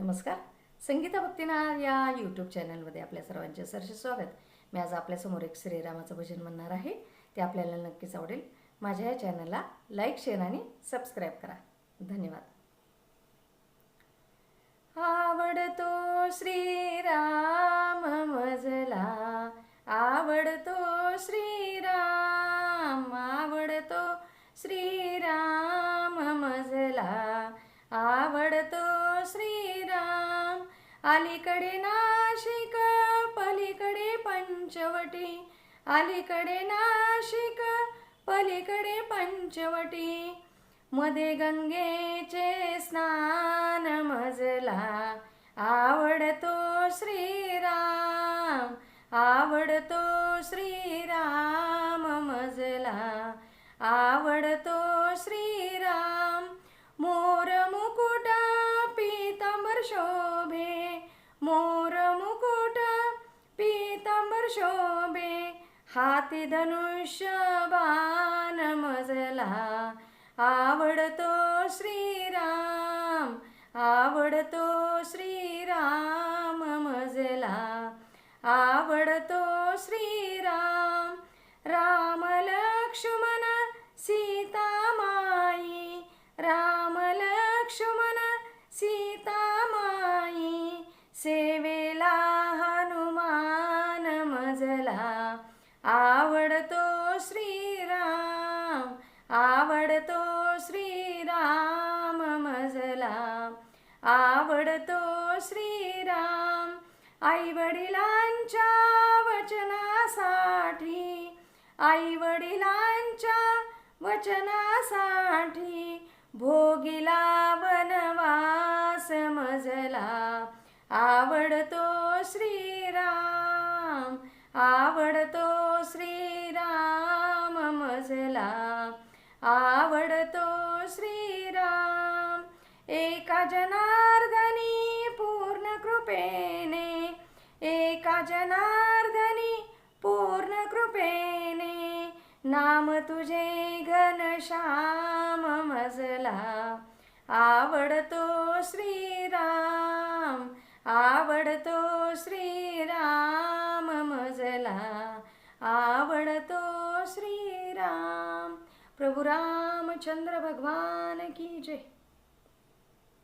नमस्कार. संगीता भक्तिनाथ या यूट्यूब चॅनलमध्ये आपल्या सर्वांचे सहर्ष स्वागत. मी आज आपल्यासमोर एक श्रीरामाचं भजन म्हणणार आहे. ते आपल्याला नक्कीच आवडेल. माझ्या या चॅनलला लाईक, शेअर आणि सबस्क्राईब करा. धन्यवाद. आवडतो श्रीराम मजला, आवडतो श्रीराम, आवडतो श्रीराम मजला, आवडतो श्रीराम. अलीकडे नाशिक पलीकडे पंचवटी, अलीकडे नाशिक पलीकडे पंचवटी, मध्ये गंगेचे स्नान मजला, आवडतो श्रीराम, आवडतो श्रीराम मजला, आवडतो श्रीराम. मोर मुकुट पीतांबर शोभे, मोर मुकुट पीतांबर शोभे, हाती धनुष्य बाण मजला, आवडतो श्रीराम, आवडतो श्रीराम मजला, आवडतो श्रीराम. राम लक्ष्मण सीता माई, राम लक्ष्मण सीता माई, सेवेला हनुमान मजला, आवडतो श्रीराम, आवडतो श्रीराम मजला, आवडतो श्रीराम. आई वडिलांच्या वचनासाठी, आई वडिलांच्या वचनासाठी, भोगिला वनवास मजला, आवडतो श्रीराम, आवडतो श्रीराम मजला, आवडतो श्रीराम. एका जनार्दनी पूर्ण कृपेने, एका जनार्दनी पूर्ण कृपेने, नाम तुझे घनश्याम मजला, आवडतो श्रीराम, आवडतो श्रीराम मजला, आवडतो श्रीराम. प्रभु रामचंद्र भगवान की जय.